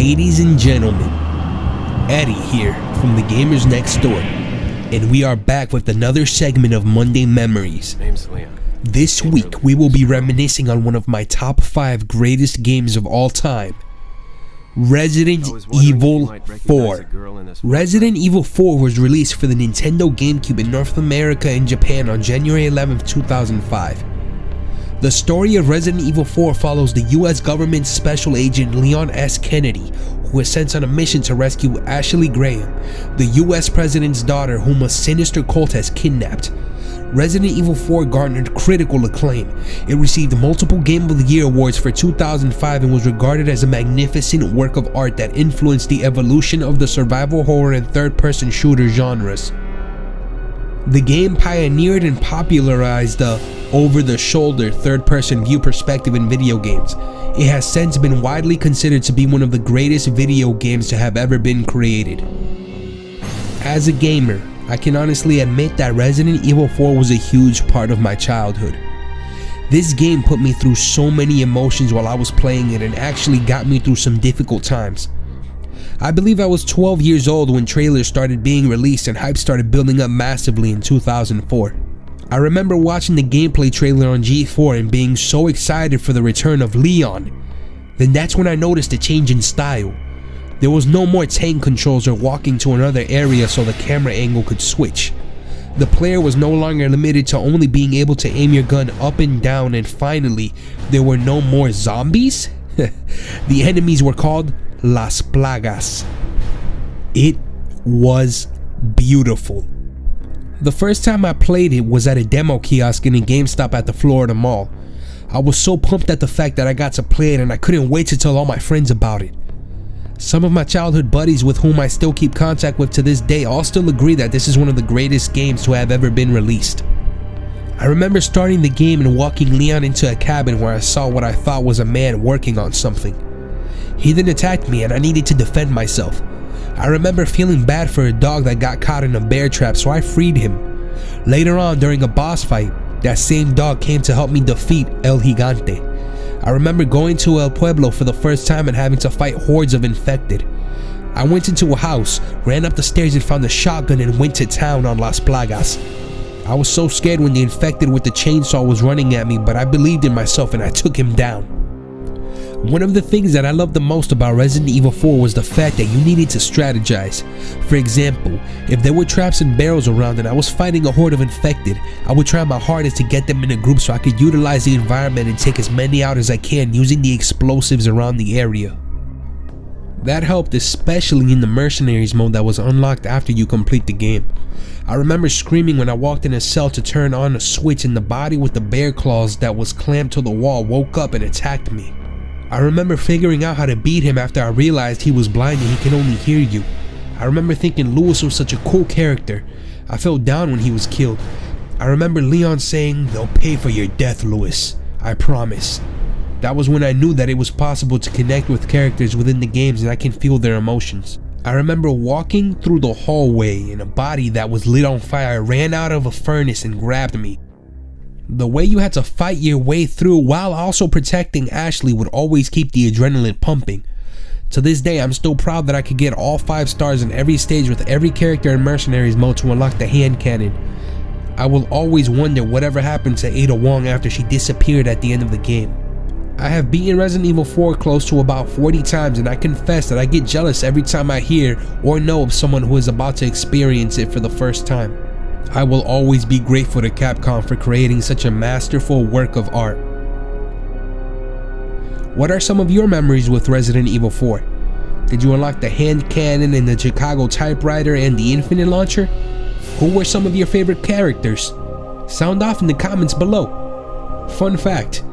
Ladies and gentlemen, Eddie here from the Gamers Next Door, and we are back with another segment of Monday Memories. Name's Leon. This week we will be reminiscing on one of my top 5 greatest games of all time, Resident Evil 4. Resident Evil 4 was released for the Nintendo GameCube in North America and Japan on January 11th, 2005. The story of Resident Evil 4 follows the US government special agent Leon S. Kennedy, who is sent on a mission to rescue Ashley Graham, the US president's daughter whom a sinister cult has kidnapped. Resident Evil 4 garnered critical acclaim. It received multiple Game of the Year awards for 2005 and was regarded as a magnificent work of art that influenced the evolution of the survival horror and third-person shooter genres. The game pioneered and popularized the over-the-shoulder third-person view perspective in video games. It has since been widely considered to be one of the greatest video games to have ever been created. As a gamer, I can honestly admit that Resident Evil 4 was a huge part of my childhood. This game put me through so many emotions while I was playing it and actually got me through some difficult times. I believe I was 12 years old when trailers started being released and hype started building up massively in 2004. I remember watching the gameplay trailer on G4 and being so excited for the return of Leon. Then that's when I noticed a change in style. There was no more tank controls or walking to another area so the camera angle could switch. The player was no longer limited to only being able to aim your gun up and down, and finally, there were no more zombies? The enemies were called Las Plagas. It was beautiful. The first time I played it was at a demo kiosk in a GameStop at the Florida Mall. I was so pumped at the fact that I got to play it and I couldn't wait to tell all my friends about it. Some of my childhood buddies with whom I still keep contact with to this day all still agree that this is one of the greatest games to have ever been released. I remember starting the game and walking Leon into a cabin where I saw what I thought was a man working on something. He then attacked me and I needed to defend myself. I remember feeling bad for a dog that got caught in a bear trap, so I freed him. Later on, during a boss fight, that same dog came to help me defeat El Gigante. I remember going to El Pueblo for the first time and having to fight hordes of infected. I went into a house, ran up the stairs and found a shotgun and went to town on Las Plagas. I was so scared when the infected with the chainsaw was running at me, but I believed in myself and I took him down. One of the things that I loved the most about Resident Evil 4 was the fact that you needed to strategize. For example, if there were traps and barrels around and I was fighting a horde of infected, I would try my hardest to get them in a group so I could utilize the environment and take as many out as I can using the explosives around the area. That helped especially in the mercenaries mode that was unlocked after you complete the game. I remember screaming when I walked in a cell to turn on a switch and the body with the bear claws that was clamped to the wall woke up and attacked me. I remember figuring out how to beat him after I realized he was blind and he can only hear you. I remember thinking Louis was such a cool character. I felt down when he was killed. I remember Leon saying, "They'll pay for your death, Louis. I promise." That was when I knew that it was possible to connect with characters within the games and I can feel their emotions. I remember walking through the hallway and a body that was lit on fire ran out of a furnace and grabbed me. The way you had to fight your way through while also protecting Ashley would always keep the adrenaline pumping. To this day, I'm still proud that I could get all 5 stars in every stage with every character in Mercenaries mode to unlock the hand cannon. I will always wonder whatever happened to Ada Wong after she disappeared at the end of the game. I have beaten Resident Evil 4 close to about 40 times and I confess that I get jealous every time I hear or know of someone who is about to experience it for the first time. I will always be grateful to Capcom for creating such a masterful work of art. What are some of your memories with Resident Evil 4? Did you unlock the hand cannon and the Chicago typewriter and the infinite launcher? Who were some of your favorite characters? Sound off in the comments below. Fun fact,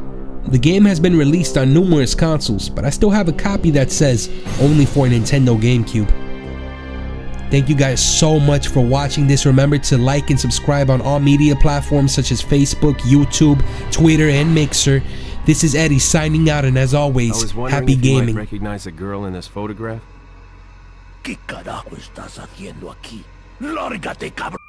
the game has been released on numerous consoles, but I still have a copy that says only for Nintendo GameCube. Thank you guys so much for watching this. Remember to like and subscribe on all media platforms such as Facebook, YouTube, Twitter, and Mixer. This is Eddie signing out, and as always, happy gaming. You might recognize a girl in this photograph? ¿Qué carajo estás haciendo aquí? ¡Lárgate, cabrón!